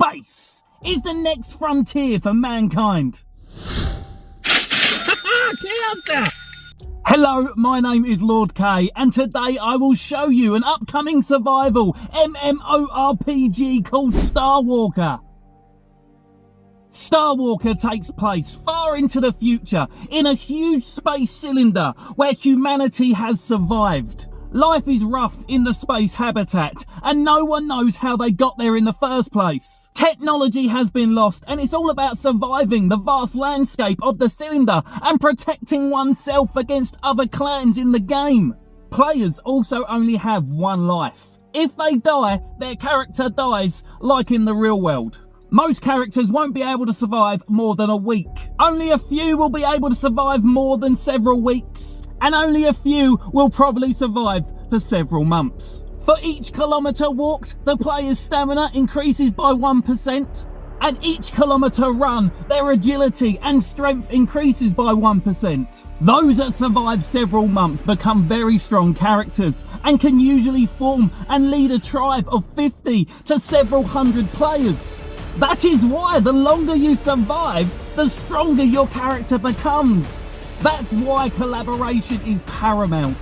Space is the next frontier for mankind. Counter! Hello, my name is Lord K, and today I will show you an upcoming survival MMORPG called Starwalker. Starwalker takes place far into the future in a huge space cylinder where humanity has survived. Life is rough in the space habitat, and no one knows how they got there in the first place. Technology has been lost, and it's all about surviving the vast landscape of the cylinder and protecting oneself against other clans in the game. Players also only have one life. If they die, their character dies, like in the real world. Most characters won't be able to survive more than a week. Only a few will be able to survive more than several weeks. And only a few will probably survive for several months. For each kilometre walked, the player's stamina increases by 1%, and each kilometre run, their agility and strength increases by 1%. Those that survive several months become very strong characters and can usually form and lead a tribe of 50 to several hundred players. That is why the longer you survive, the stronger your character becomes. That's why collaboration is paramount.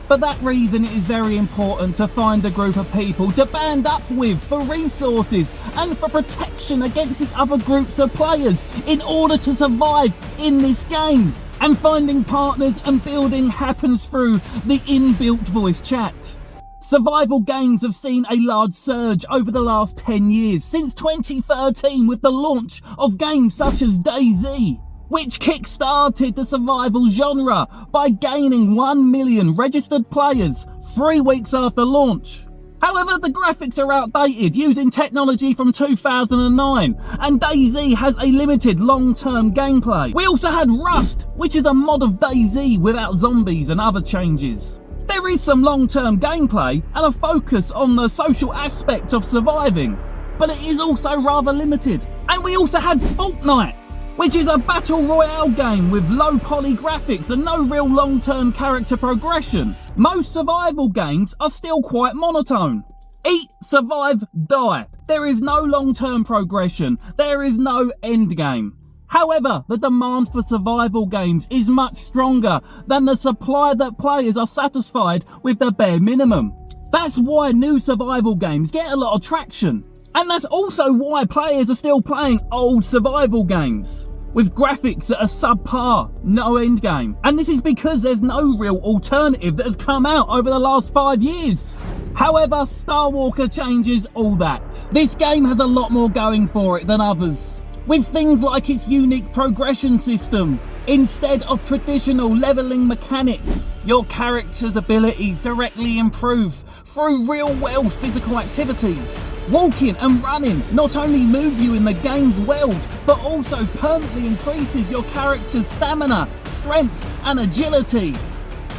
For that reason, it is very important to find a group of people to band up with for resources and for protection against the other groups of players in order to survive in this game. And finding partners and building happens through the inbuilt voice chat. Survival games have seen a large surge over the last 10 years, since 2013 with the launch of games such as DayZ, which kick-started the survival genre by gaining 1 million registered players 3 weeks after launch. However, the graphics are outdated, using technology from 2009, and DayZ has a limited long-term gameplay. We also had Rust, which is a mod of DayZ without zombies and other changes. There is some long-term gameplay and a focus on the social aspect of surviving, but it is also rather limited. And we also had Fortnite, which is a battle royale game with low poly graphics and no real long-term character progression. Most survival games are still quite monotone. Eat, survive, die. There is no long-term progression. There is no endgame. However, the demand for survival games is much stronger than the supply that players are satisfied with the bare minimum. That's why new survival games get a lot of traction. And that's also why players are still playing old survival games with graphics that are subpar, no endgame. And this is because there's no real alternative that has come out over the last 5 years. However, Starwalker changes all that. This game has a lot more going for it than others, with things like its unique progression system. Instead of traditional leveling mechanics, your character's abilities directly improve through real-world physical activities. Walking and running not only move you in the game's world, but also permanently increases your character's stamina, strength and agility.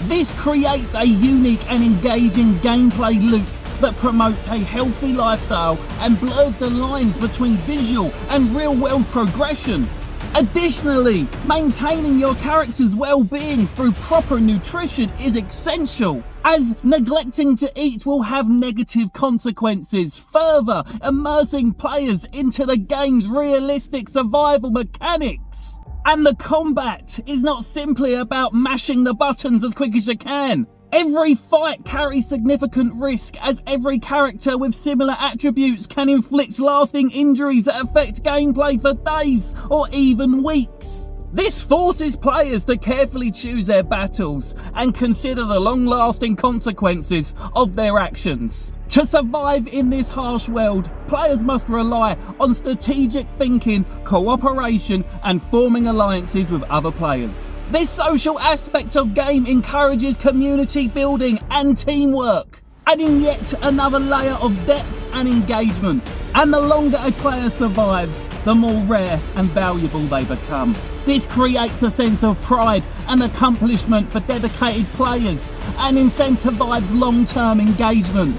This creates a unique and engaging gameplay loop that promotes a healthy lifestyle and blurs the lines between visual and real-world progression. Additionally, maintaining your character's well-being through proper nutrition is essential, as neglecting to eat will have negative consequences, further immersing players into the game's realistic survival mechanics. And the combat is not simply about mashing the buttons as quick as you can. Every fight carries significant risk, as every character with similar attributes can inflict lasting injuries that affect gameplay for days or even weeks. This forces players to carefully choose their battles and consider the long-lasting consequences of their actions. To survive in this harsh world, players must rely on strategic thinking, cooperation, and forming alliances with other players. This social aspect of game encourages community building and teamwork, adding yet another layer of depth and engagement. And the longer a player survives, the more rare and valuable they become. This creates a sense of pride and accomplishment for dedicated players and incentivizes long-term engagement.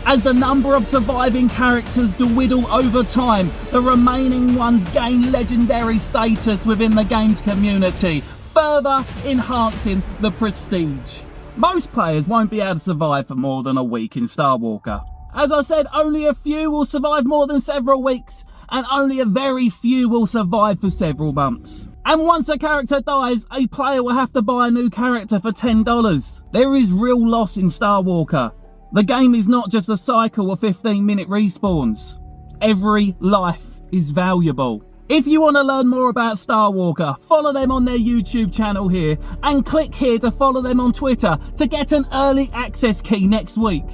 As the number of surviving characters dwindle over time, the remaining ones gain legendary status within the game's community, further enhancing the prestige. Most players won't be able to survive for more than a week in Starwalker. As I said, only a few will survive more than several weeks, and only a very few will survive for several months. And once a character dies, a player will have to buy a new character for $10. There is real loss in Starwalker. The game is not just a cycle of 15-minute respawns. Every life is valuable. If you want to learn more about Starwalker, follow them on their YouTube channel here, and click here to follow them on Twitter to get an early access key next week.